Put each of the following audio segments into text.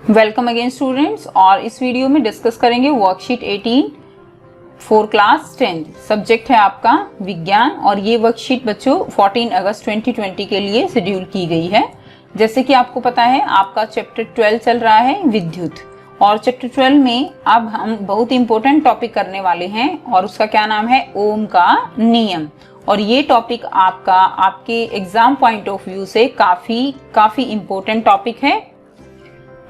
Welcome again students. और इस video में डिस्कस करेंगे वर्कशीट 18 फॉर क्लास 10। सब्जेक्ट है आपका विज्ञान और ये वर्कशीट बच्चों 14 अगस्त 2020 के लिए शेड्यूल की गई है। जैसे कि आपको पता है आपका चैप्टर 12 चल रहा है विद्युत, और चैप्टर 12 में अब हम बहुत इंपॉर्टेंट टॉपिक करने वाले हैं और उसका क्या नाम है, ओम का नियम। और ये टॉपिक आपके एग्जाम पॉइंट ऑफ व्यू से काफी इंपॉर्टेंट टॉपिक है।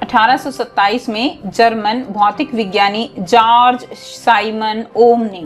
1827 में जर्मन भौतिक विज्ञानी जॉर्ज साइमन ओम ने,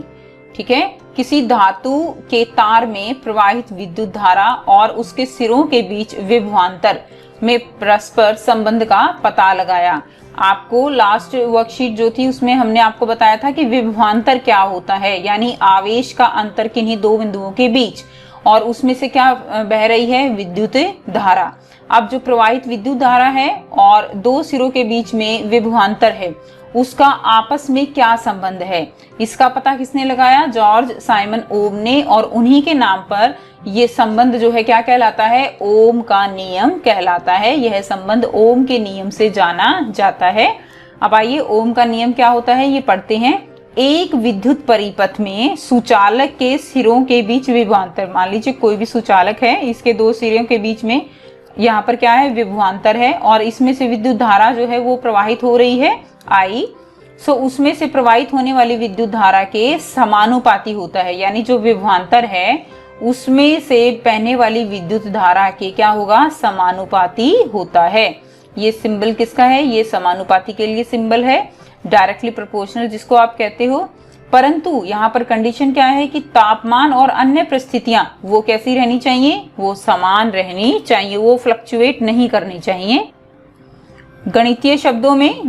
ठीक है, किसी धातु के तार में प्रवाहित विद्युत धारा और उसके सिरों के बीच विभवांतर में परस्पर संबंध का पता लगाया। आपको लास्ट वर्कशीट जो थी उसमें हमने आपको बताया था कि विभवांतर क्या होता है, यानी आवेश का अंतर किन्हीं दो बिंदुओं के बीच, और उसमें से क्या बह रही है, विद्युत धारा। अब जो प्रवाहित विद्युत धारा है और दो सिरों के बीच में विभवांतर है, उसका आपस में क्या संबंध है, इसका पता किसने लगाया, जॉर्ज साइमन ओम ने। और उन्हीं के नाम पर यह संबंध जो है क्या कहलाता है, ओम का नियम कहलाता है। यह संबंध ओम के नियम से जाना जाता है। अब आइए ओम का नियम क्या होता है ये पढ़ते हैं। एक विद्युत परिपथ में सुचालक के सिरों के बीच विभवांतर, मान लीजिए कोई भी सुचालक है, इसके दो सिरों के बीच में यहाँ पर क्या है, विभवांतर है, और इसमें से विद्युत धारा जो है वो प्रवाहित हो रही है I। सो उसमें से प्रवाहित होने वाली विद्युत धारा के समानुपाती होता है, यानी जो विभवांतर है उसमें से बहने वाली विद्युत धारा के क्या होगा, समानुपाती होता है। ये सिंबल किसका है, ये समानुपाती के लिए सिंबल है, डायरेक्टली प्रोपोर्शनल जिसको आप कहते हो। परंतु यहाँ पर कंडीशन क्या है कि तापमान और अन्य परिस्थितियां वो कैसी रहनी चाहिए, वो समान रहनी चाहिए, वो फ्लक्चुएट नहीं करनी चाहिए। गणितीय शब्दों में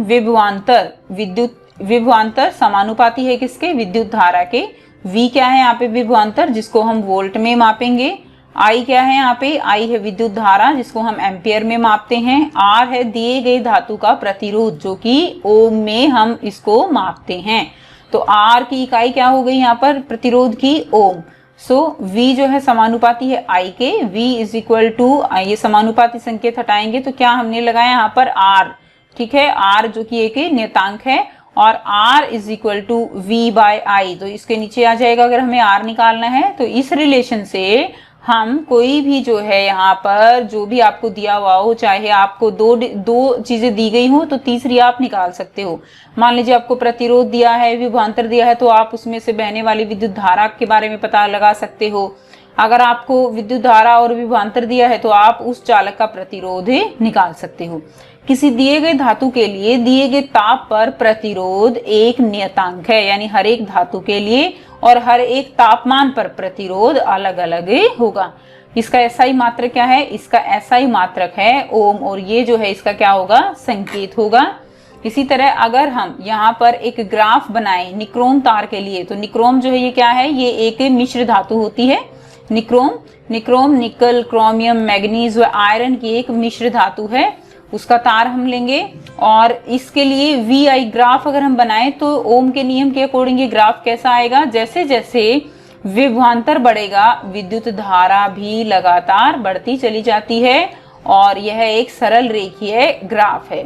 विभवांतर समानुपाती है किसके, विद्युत धारा के। V क्या है यहाँ पे, विभवांतर जिसको हम वोल्ट में मापेंगे। I क्या है यहाँ पे, I है विद्युत धारा जिसको हम एम्पियर में मापते हैं। R है दिए गए धातु का प्रतिरोध जो कि ओम में हम इसको मापते हैं। तो R की इकाई क्या हो गई यहाँ पर, प्रतिरोध की, ओम। सो V जो है समानुपाती है I के। V इज इक्वल टू, ये समानुपाती संकेत हटाएंगे तो क्या हमने लगाया यहाँ पर R, ठीक है, R जो कि एक नियतांक है, और R is equal to V by I। तो इसके नीचे आ जाएगा अगर हमें R निकालना है। तो इस रिलेशन से हम कोई भी जो है यहाँ पर जो भी आपको दिया हुआ हो, चाहे आपको दो चीजें दी गई हो तो तीसरी आप निकाल सकते हो। मान लीजिए आपको प्रतिरोध दिया है, विभवांतर दिया है, तो आप उसमें से बहने वाली विद्युत धारा के बारे में पता लगा सकते हो। अगर आपको विद्युत धारा और विभवांतर दिया है तो आप उस चालक का प्रतिरोध निकाल सकते हो। किसी दिए गए धातु के लिए दिए गए ताप पर प्रतिरोध एक नियतांक है, यानी हर एक धातु के लिए और हर एक तापमान पर प्रतिरोध अलग अलग होगा। इसका SI मात्रक क्या है, इसका SI मात्रक है ओम, और ये जो है इसका क्या होगा, संकेत होगा। इसी तरह अगर हम यहाँ पर एक ग्राफ बनाएं निक्रोम तार के लिए, तो निक्रोम जो है ये क्या है, ये एक मिश्र धातु होती है। निक्रोम निकल, क्रोमियम, मैग्नीज व आयरन की एक मिश्र धातु है। उसका तार हम लेंगे और इसके लिए VI ग्राफ अगर हम बनाएं तो ओम के नियम के अकॉर्डिंग ये ग्राफ कैसा आएगा, जैसे जैसे विभवांतर बढ़ेगा विद्युत धारा भी लगातार बढ़ती चली जाती है। और यह एक सरल रेखीय ग्राफ है।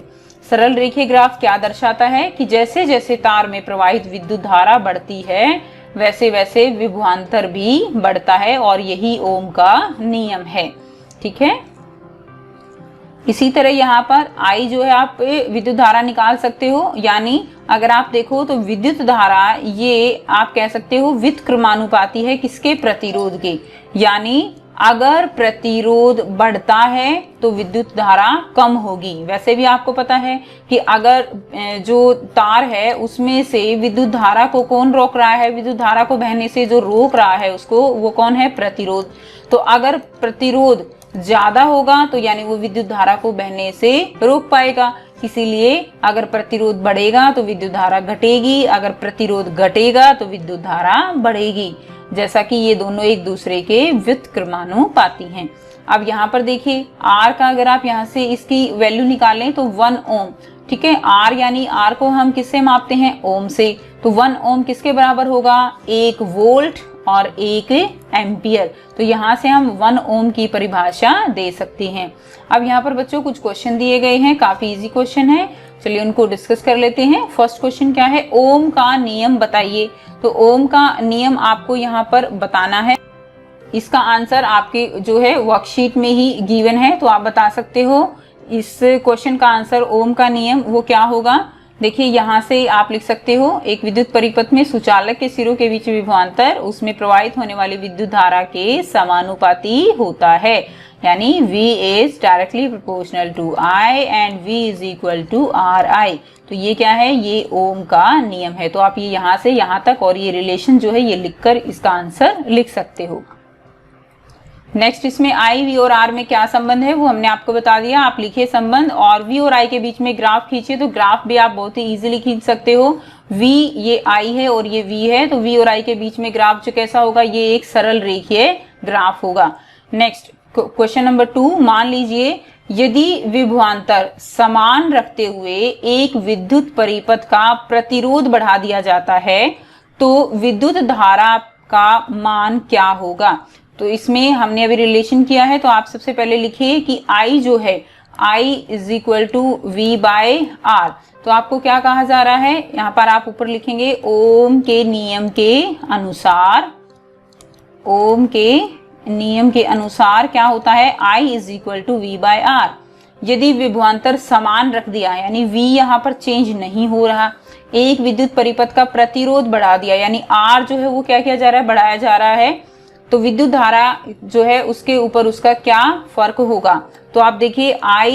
सरल रेखीय ग्राफ क्या दर्शाता है कि जैसे जैसे तार में प्रवाहित विद्युत धारा बढ़ती है वैसे वैसे विभवांतर भी बढ़ता है, और यही ओम का नियम है, ठीक है। इसी तरह यहाँ पर I जो है आप विद्युत धारा निकाल सकते हो, यानी अगर आप देखो तो विद्युत धारा ये आप कह सकते हो व्युत्क्रमानुपाती है किसके, प्रतिरोध के। यानी अगर प्रतिरोध बढ़ता है तो विद्युत धारा कम होगी। वैसे भी आपको पता है कि अगर जो तार है उसमें से विद्युत धारा को कौन रोक रहा है, विद्युत धारा को बहने से जो रोक रहा है उसको, वो कौन है, प्रतिरोध। तो अगर प्रतिरोध ज्यादा होगा तो यानी वो विद्युत धारा को बहने से रोक पाएगा। इसीलिए अगर प्रतिरोध बढ़ेगा तो विद्युत धारा घटेगी, अगर प्रतिरोध घटेगा तो विद्युत धारा बढ़ेगी, जैसा कि ये दोनों एक दूसरे के व्युत्क्रमानुपाती हैं। अब यहाँ पर देखिए R का अगर आप यहाँ से इसकी वैल्यू निकालें तो 1 ओम, ठीक है। R यानी R को हम किससे मापते हैं, ओम से। तो 1 ओम किसके बराबर होगा, 1 वोल्ट और 1 एम्पियर। तो यहाँ से हम 1 ओम की परिभाषा दे सकते हैं। अब यहाँ पर बच्चों कुछ क्वेश्चन दिए गए हैं, काफी इजी क्वेश्चन है। चलिए उनको डिस्कस कर लेते हैं। फर्स्ट क्वेश्चन क्या है, ओम का नियम बताइए। तो ओम का नियम आपको यहाँ पर बताना है। इसका आंसर आपके जो है वर्कशीट में ही गिवन है, तो आप बता सकते हो इस क्वेश्चन का आंसर ओम का नियम वो क्या होगा। देखिए यहाँ से आप लिख सकते हो, एक विद्युत परिपथ में सुचालक के सिरों के बीच विभवांतर उसमें प्रवाहित होने वाली विद्युत धारा के समानुपाती होता है, यानी V is directly proportional to I and V is equal to RI। तो ये क्या है, ये ओम का नियम है। तो आप ये यहाँ से यहाँ तक और ये रिलेशन जो है ये लिखकर इसका आंसर लिख सकते हो। नेक्स्ट इसमें I, V और R में क्या संबंध है वो हमने आपको बता दिया। आप लिखिए संबंध, और V और I के बीच में ग्राफ खींचिए। तो ग्राफ भी आप बहुत ही इजीली खींच सकते हो। V ये I है और ये V है, तो V और I के बीच में ग्राफ जो कैसा होगा, ये एक सरल रेखीय ग्राफ होगा। नेक्स्ट क्वेश्चन नंबर 2, मान लीजिए यदि विभवांतर समान रखते हुए एक विद्युत परिपथ का प्रतिरोध बढ़ा दिया जाता है तो विद्युत धारा का मान क्या होगा। तो इसमें हमने अभी रिलेशन किया है, तो आप सबसे पहले लिखिए कि I जो है I is equal to V by R। तो आपको क्या कहा जा रहा है, यहाँ पर आप ऊपर लिखेंगे ओम के नियम के अनुसार, ओम के नियम के अनुसार क्या होता है, I is equal to V by R। यदि विभवांतर समान रख दिया, यानी V यहाँ पर चेंज नहीं हो रहा, एक विद्युत परिपथ का प्रतिरोध बढ़ा दिया, यानी R जो है वो क्या किया जा रहा है, बढ़ाया जा रहा है, तो विद्युत धारा जो है उसके ऊपर उसका क्या फर्क होगा। तो आप देखिए I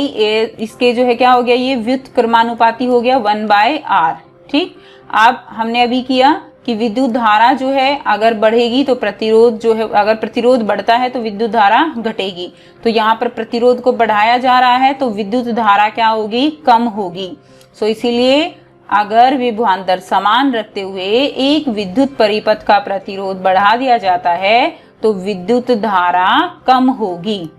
इसके जो है क्या हो गया, ये व्युत्क्रमानुपाती हो गया 1/R। ठीक, अब हमने अभी किया कि विद्युत धारा जो है अगर बढ़ेगी तो प्रतिरोध जो है, अगर प्रतिरोध बढ़ता है तो विद्युत धारा घटेगी। तो यहाँ पर प्रतिरोध को बढ़ाया जा रहा है तो विद्युत धारा क्या होगी, कम होगी। सो इसीलिए अगर विभवांतर समान रखते हुए एक विद्युत परिपथ का प्रतिरोध बढ़ा दिया जाता है तो विद्युत धारा कम होगी।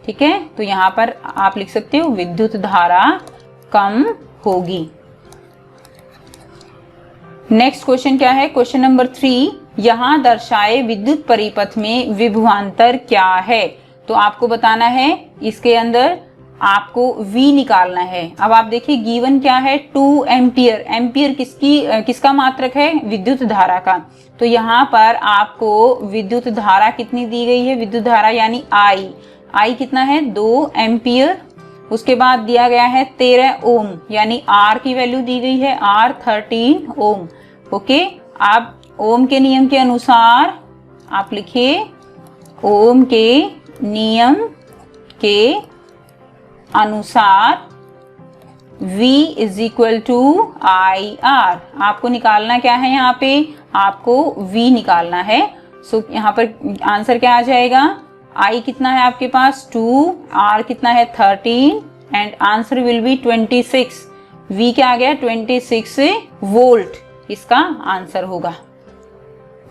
ठीक है, तो यहाँ पर आप लिख सकते हो विद्युत धारा कम होगी। नेक्स्ट क्वेश्चन क्या है, क्वेश्चन नंबर 3, यहाँ दर्शाए विद्युत परिपथ में विभवांतर क्या है। तो आपको बताना है, इसके अंदर आपको V निकालना है। अब आप देखिए गिवन क्या है, 2 एम्पियर। एम्पियर किसका मात्रक है, विद्युत धारा का। तो यहाँ पर आपको विद्युत धारा कितनी दी गई है, विद्युत धारा यानी I कितना है, 2 एम्पियर। उसके बाद दिया गया है 13 ओम, यानी R की वैल्यू दी गई है R 13 ओम। ओके, आप ओम के नियम के अनुसार आप लिखिए, ओम के नियम के अनुसार V is equal to IR। आपको निकालना क्या है, यहाँ पे आपको V निकालना है। सो यहाँ पर आंसर क्या आ जाएगा, I कितना है आपके पास 2, R कितना है 13 and answer will be 26। V क्या आ गया 26 वोल्ट, इसका आंसर होगा।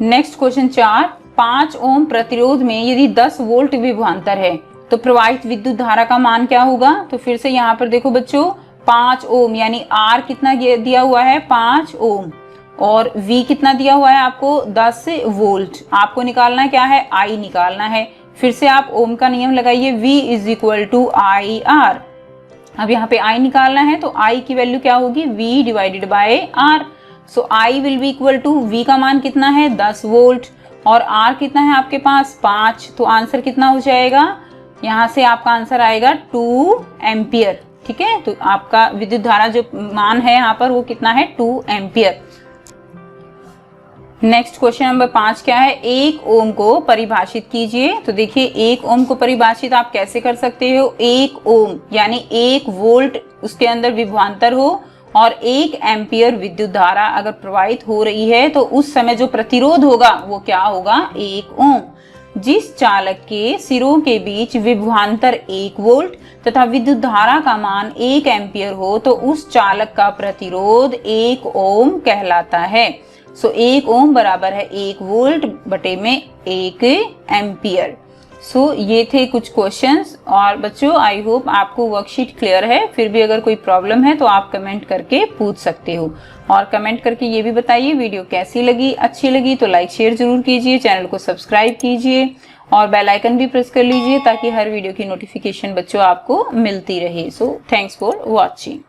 नेक्स्ट क्वेश्चन 4, 5 ओम प्रतिरोध में यदि 10 वोल्ट विभवांतर है तो प्रवाहित विद्युत धारा का मान क्या होगा। तो फिर से यहाँ पर देखो बच्चों, 5 ओम यानी R कितना दिया हुआ है 5 ओम और V कितना दिया हुआ है आपको 10 वोल्ट। आपको निकालना क्या है, I निकालना है। फिर से आप ओम का नियम लगाइए, V is equal to IR। अब यहाँ पे I निकालना है तो I की वैल्यू क्या होगी, V divided by R। So I will be equal to, V का मान कितना है 10 वोल्ट और R कितना है आपके पास 5। तो आंसर कितना हो जाएगा, यहाँ से आपका आंसर आएगा 2 एम्पियर। ठीक है, तो आपका विद्युत धारा जो मान है यहाँ पर वो कितना है 2 एम्पियर। नेक्स्ट क्वेश्चन नंबर 5 क्या है, 1 ओम को परिभाषित कीजिए। तो देखिए 1 ओम को परिभाषित आप कैसे कर सकते हो, 1 ओम यानी 1 वोल्ट उसके अंदर विभवांतर हो और 1 एम्पियर विद्युत धारा अगर प्रवाहित हो रही है तो उस समय जो प्रतिरोध होगा वो क्या होगा, 1 ओम। जिस चालक के सिरों के बीच विभवांतर 1 वोल्ट तथा विद्युत धारा का मान 1 एम्पियर हो तो उस चालक का प्रतिरोध 1 ओम कहलाता है। सो 1 ओम बराबर है 1 वोल्ट बटे में 1 एम्पियर। सो ये थे कुछ क्वेश्चंस। और बच्चों आई होप आपको वर्कशीट क्लियर है। फिर भी अगर कोई प्रॉब्लम है तो आप कमेंट करके पूछ सकते हो। और कमेंट करके ये भी बताइए वीडियो कैसी लगी, अच्छी लगी तो लाइक शेयर जरूर कीजिए, चैनल को सब्सक्राइब कीजिए और बेल आइकन भी प्रेस कर लीजिए ताकि हर वीडियो की नोटिफिकेशन बच्चों आपको मिलती रहे। So thanks for watching.